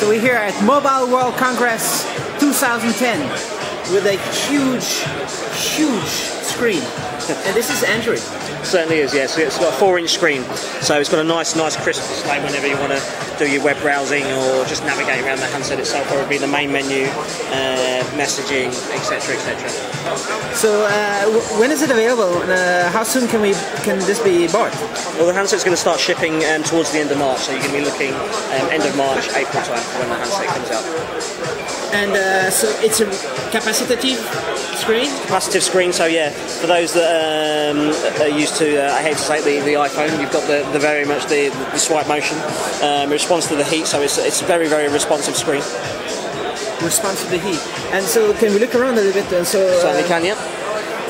So we're here at Mobile World Congress 2010 with a huge screen. And this is Android. Certainly is, yes. It's got a 4-inch screen, so it's got a nice crisp display whenever you want to do your web browsing or just navigate around the handset itself, or it would be the main menu, messaging, etc., etc. So when is it available? How soon can this be bought? Well, the handset's going to start shipping towards the end of March, so you're going to be looking end of March, April time when the handset comes out. And so it's a capacitive screen? Capacitive screen, so yeah, for those that are used to, I hate to say it, the iPhone, you've got the very much the swipe motion, response to the heat, so it's a very responsive screen. Response to the heat. And so can we look around a little bit? And so, certainly can, yeah.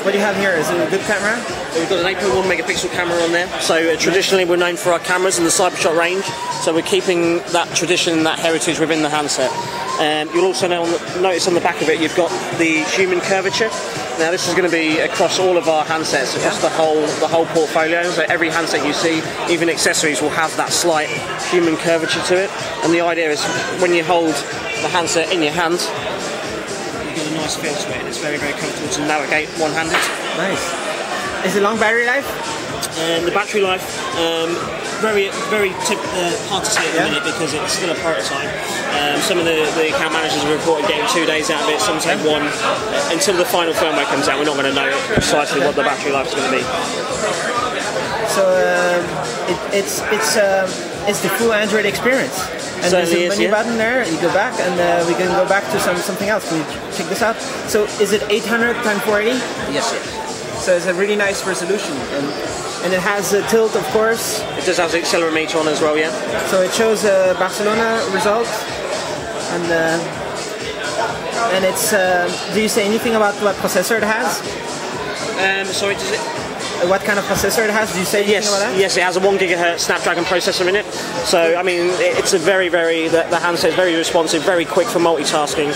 What do you have here? Is it a good camera? We've got an 8.1 megapixel camera on there. So traditionally we're known for our cameras and the CyberShot range. So we're keeping that tradition, that heritage within the handset. You'll also notice on the back of it you've got the human curvature. Now this is going to be across all of our handsets, across the whole portfolio. So every handset you see, even accessories, will have that slight human curvature to it. And the idea is when you hold the handset in your hand, a nice feel to it, and it's very comfortable to navigate one-handed. Nice. Is it long battery life? The battery life, very hard to say at the minute because it's still a prototype. Some of the account managers have reported getting 2 days out of it, some take 1. Until the final firmware comes out, we're not going to know precisely what the battery life is going to be. So it's the full Android experience. And certainly there's a menu button there, you go back, and we can go back to something else. Can you check this out? So is it 800 x 480? Yes. So it's a really nice resolution. And it has a tilt, of course. It does have the accelerometer on as well, yeah. So it shows Barcelona result. And it's, do you say anything about what processor it has? Sorry, does it? What kind of processor it has? Do you say anything about that? Yes, it has a 1 GHz Snapdragon processor in it. So, I mean, it's a the handset is very responsive, very quick for multitasking,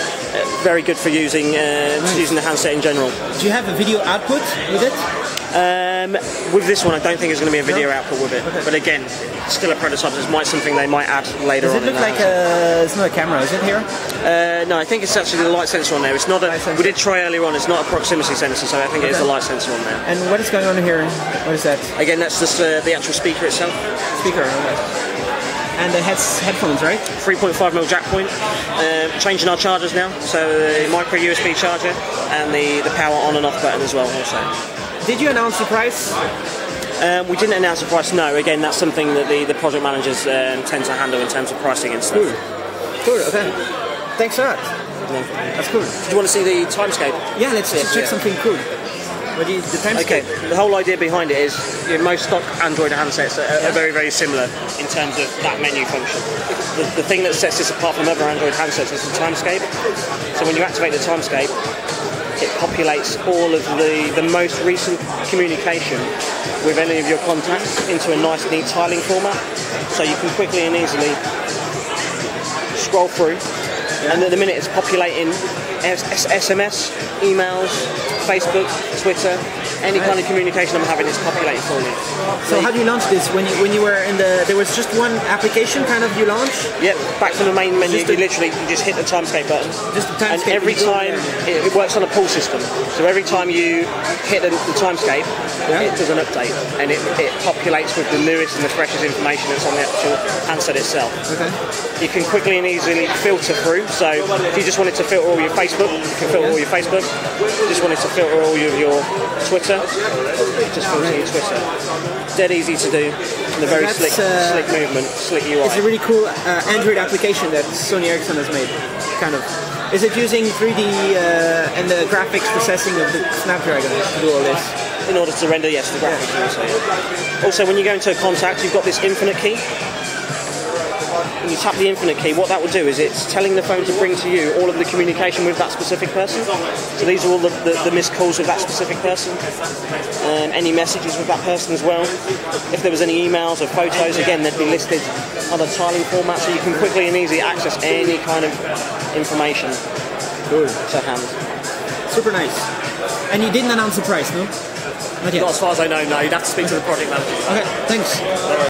very good for using the handset in general. Do you have a video output with it? With this one, I don't think there's going to be a video output with it. Okay. But again, it's still a prototype, so it might something they might add later on. Does it look like it's not a camera, is it here? No, I think it's actually the light sensor on there. It's not we did try earlier on, it's not a proximity sensor, so I think it is the light sensor on there. And what is going on here? What is that? Again, that's just the actual speaker itself. Speaker, okay. And the headphones, right? 3.5mm jack point. Changing our chargers now, so the micro USB charger and the power on and off button as well also. Did you announce the price? We didn't announce the price, no. Again, that's something that the project managers tend to handle in terms of pricing and stuff. Cool, okay. Thanks a lot. Yeah. That's cool. Do you want to see the timescape? Yeah, let's check something cool. The timescape? Okay, the whole idea behind it is most stock Android handsets are very similar in terms of that menu function. The thing that sets this apart from other Android handsets is the timescape. So when you activate the timescape, it populates all of the most recent communication with any of your contacts into a nice neat tiling format, so you can quickly and easily scroll through, and at the minute it's populating SMS, emails, Facebook, Twitter, any kind of communication I'm having is populated for me. So how do you launch this? When you were in there was just one application kind of you launch? Yep, back from the main menu, you just hit the timescape button. Just the timescape. And every time, it works on a pull system. So every time you hit the timescape, it does an update. And it populates with the newest and the freshest information that's on the actual handset itself. Okay. You can quickly and easily filter through. So if you just wanted to filter all your Facebook, you can filter all your Facebook. If you just wanted to filter all your Twitter, just filter your Twitter. Dead easy to do, and a very slick movement, slick UI. It's a really cool Android application that Sony-Ericsson has made, kind of. Is it using 3D and the graphics processing of the Snapdragon to do all this? In order to render, yes, the graphics also. Yeah. Also, when you go into a contact, you've got this infinite key. When you tap the infinite key, what that will do is it's telling the phone to bring to you all of the communication with that specific person. So these are all the missed calls with that specific person, any messages with that person as well. If there was any emails or photos, again, they'd be listed on a tiling format, so you can quickly and easily access any kind of information to hand. Super nice. And you didn't announce the price, no? Not yet. Not as far as I know, no. You'd have to speak to the project manager. Okay, thanks.